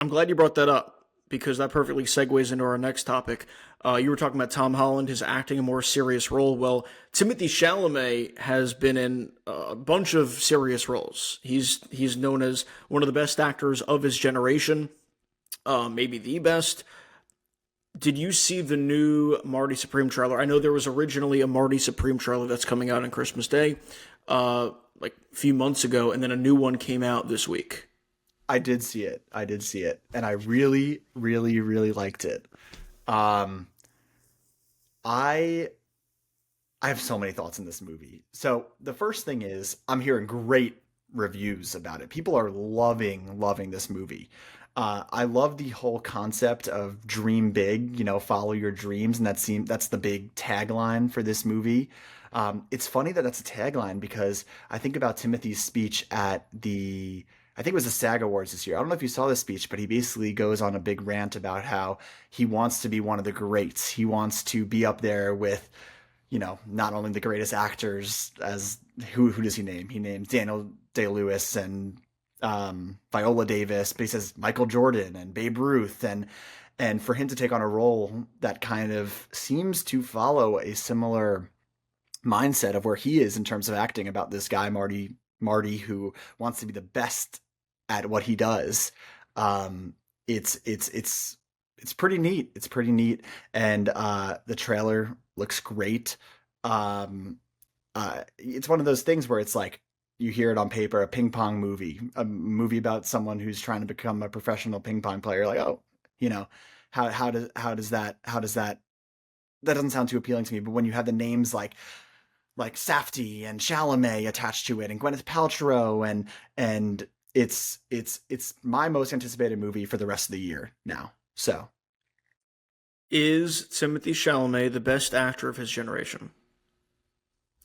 I'm glad you brought that up because that perfectly segues into our next topic. You were talking about Tom Holland, his acting a more serious role. Well, Timothée Chalamet has been in a bunch of serious roles. He's known as one of the best actors of his generation, maybe the best. Did you see the new Marty Supreme trailer? I know there was originally a Marty Supreme trailer that's coming out on Christmas Day, like a few months ago, and then a new one came out this week. I did see it. I did see it, and I really, really, really liked it. Um, I I have so many thoughts in this movie. So the first thing is I'm hearing great reviews about it. People are loving this movie. I love the whole concept of dream big, follow your dreams, and that's the big tagline for this movie. It's funny that that's a tagline because I think about Timothy's speech at I think it was the SAG Awards this year. I don't know if you saw this speech, but he basically goes on a big rant about how he wants to be one of the greats. He wants to be up there with not only the greatest actors as who does he name? He names Daniel Day Lewis and Viola Davis, but he says Michael Jordan and Babe Ruth, and for him to take on a role that kind of seems to follow a similar mindset of where he is in terms of acting about this guy Marty who wants to be the best at what he does. Um, it's pretty neat. It's pretty neat, and the trailer looks great. Um, it's one of those things where it's like you hear it on paper, a ping pong movie, a movie about someone who's trying to become a professional ping pong player. Like, oh, you know, how does that that doesn't sound too appealing to me. But when you have the names like Safdie and Chalamet attached to it, and Gwyneth Paltrow, and it's my most anticipated movie for the rest of the year now. So Is Timothée Chalamet the best actor of his generation?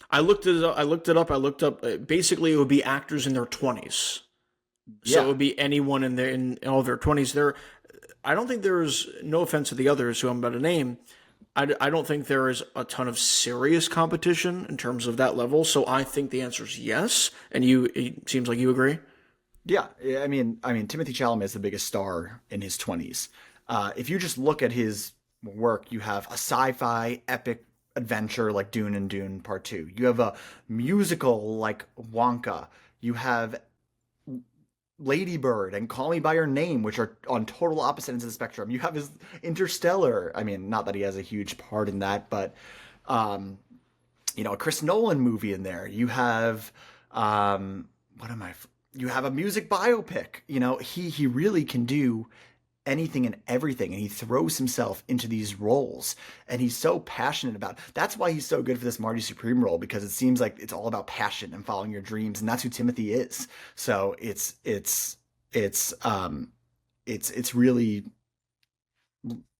I looked it up. I looked it up. I looked up. Basically, it would be actors in their 20s. So it yeah, would be anyone in all their 20s. I don't think there's, no offense to the others who I'm about to name, I don't think there is a ton of serious competition in terms of that level. So I think the answer is yes. And it seems like you agree. yeah. I mean, Timothy Chalamet is the biggest star in his 20s. If you just look at his work, you have a sci-fi epic adventure like Dune and Dune Part Two. You have a musical like Wonka. You have Lady Bird and Call Me by Your Name, which are on total opposite ends of the spectrum. You have his Interstellar. I mean, not that he has a huge part in that, but um, a Chris Nolan movie in there. You have what am I? You have a music biopic. He really can do anything and everything, and he throws himself into these roles, and he's so passionate about it. That's why he's so good for this Marty Supreme role, because it seems like it's all about passion and following your dreams, and that's who Timothy is. So it's really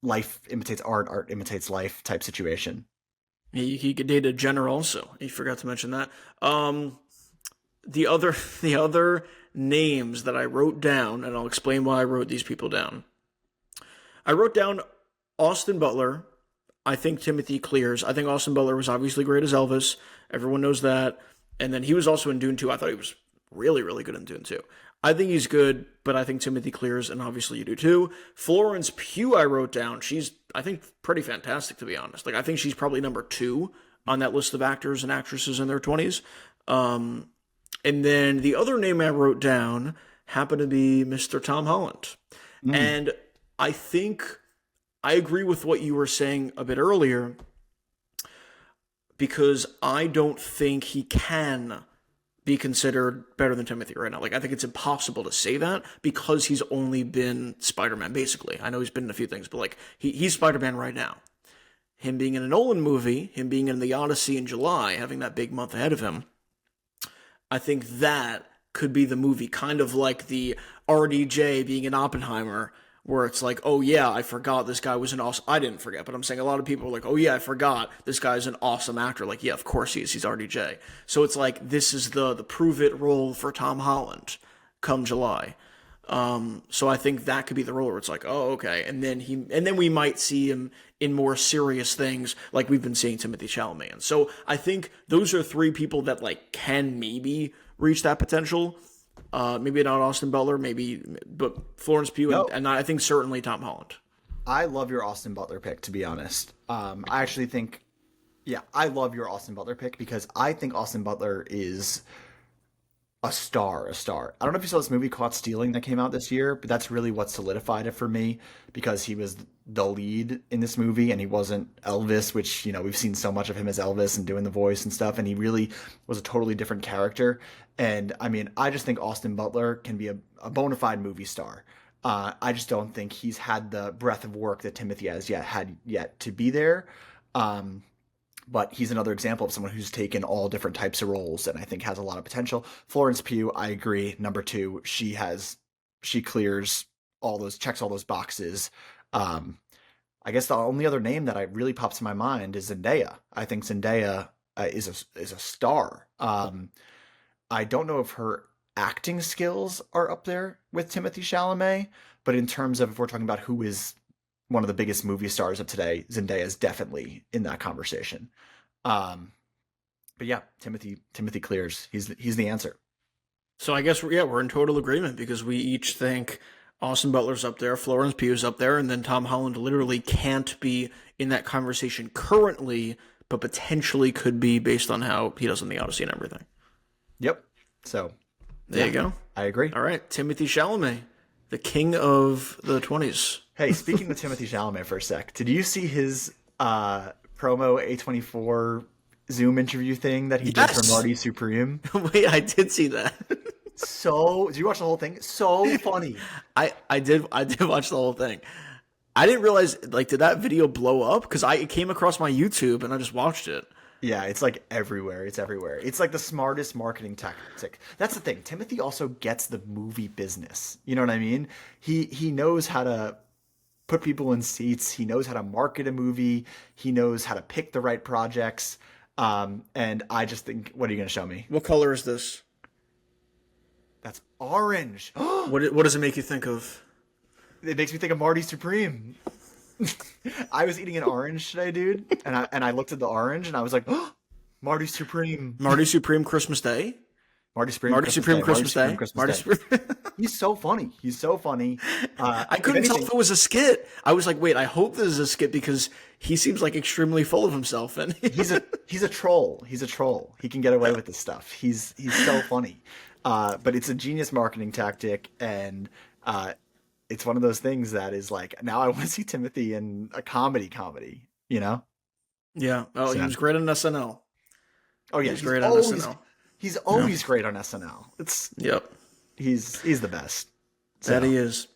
life imitates art, art imitates life type situation. He could date a Jenner also. You forgot to mention that. The other the other names that I wrote down, and I'll explain why I wrote these people down. I wrote down Austin Butler. I think Timothy clears. I think Austin Butler was obviously great as Elvis. Everyone knows that. And then he was also in Dune 2. I thought he was really, really good in Dune 2. I think he's good, but I think Timothy clears, and obviously you do too. Florence Pugh, I wrote down. She's, I think, pretty fantastic, to be honest. Like, I think she's probably number two on that list of actors and actresses in their 20s. Um, and then the other name I wrote down happened to be Mr. Tom Holland. Mm. And I think I agree with what you were saying a bit earlier because I don't think he can be considered better than Timothy right now. Like, I think it's impossible to say that because he's only been Spider-Man, basically. I know he's been in a few things, but like, he's Spider-Man right now. Him being in a Nolan movie, him being in the Odyssey in July, having that big month ahead of him, I think that could be the movie, kind of like the RDJ being in Oppenheimer, where it's like, oh yeah, I forgot this guy was an awesome. I didn't forget, but I'm saying a lot of people are like, oh yeah, I forgot this guy's an awesome actor. Like, yeah, of course he is. He's RDJ. So it's like this is the prove it role for Tom Holland, come July. So I think that could be the role where it's like, oh okay, and then we might see him in more serious things like we've been seeing Timothy Chalamet. And so I think those are three people that like can maybe reach that potential. Maybe not Austin Butler, maybe, but Florence Pugh, No, and I think certainly Tom Holland. I love your Austin Butler pick, to be honest. I actually think, yeah, I love your Austin Butler pick because I think Austin Butler is a star, a star. I don't know if you saw this movie Caught Stealing that came out this year, but that's really what solidified it for me because he was the lead in this movie and he wasn't Elvis, which, we've seen so much of him as Elvis and doing the voice and stuff, and he really was a totally different character. And I mean, I just think Austin Butler can be a bona fide movie star. I just don't think he's had the breadth of work that Timothy has yet to be there. Um, but he's another example of someone who's taken all different types of roles and I think has a lot of potential. Florence Pugh, I agree. Number two, she clears checks all those boxes. Um, I guess the only other name that I really pops in my mind is Zendaya. I think Zendaya is a star. I don't know if her acting skills are up there with Timothée Chalamet, but in terms of if we're talking about who is one of the biggest movie stars of today, Zendaya is definitely in that conversation. Um, but yeah, Timothy clears. He's the answer. So I guess we're in total agreement because we each think Austin Butler's up there, Florence Pugh's up there, and then Tom Holland literally can't be in that conversation currently, but potentially could be based on how he does in the Odyssey and everything. Yep. So There you go. I agree. All right, Timothée Chalamet, the king of the 20s. Hey, speaking of Timothée Chalamet for a sec, did you see his promo A24 Zoom interview thing that he did for Yes. Marty Supreme? Wait, I did see that. Did you watch the whole thing? So funny. I did watch the whole thing. I didn't realize, like, did that video blow up? Because it came across my YouTube and I just watched it. Yeah, it's like everywhere. It's everywhere. It's like the smartest marketing tactic. That's the thing. Timothy also gets the movie business. You know what I mean? He knows how to put people in seats. He knows how to market a movie. He knows how to pick the right projects. And I just think, what are you going to show me? What color is this? That's orange. What does it make you think of? It makes me think of Marty Supreme. I was eating an orange today, dude, and I looked at the orange and I was like, oh, Marty Supreme. Marty Supreme Christmas Day? Marty Supreme Marty Supreme Christmas Day? Marty Supreme. He's so funny. He's so funny. I couldn't tell if it was a skit. I was like, wait, I hope this is a skit because he seems like extremely full of himself. And he's a troll. He's a troll. He can get away with this stuff. He's so funny. But it's a genius marketing tactic, and it's one of those things that is like, now I want to see Timothy in a comedy, you know? Yeah. Oh, he was great on SNL. Oh yeah, he's great on SNL. He's always great on SNL. Yep. He's the best. That he is.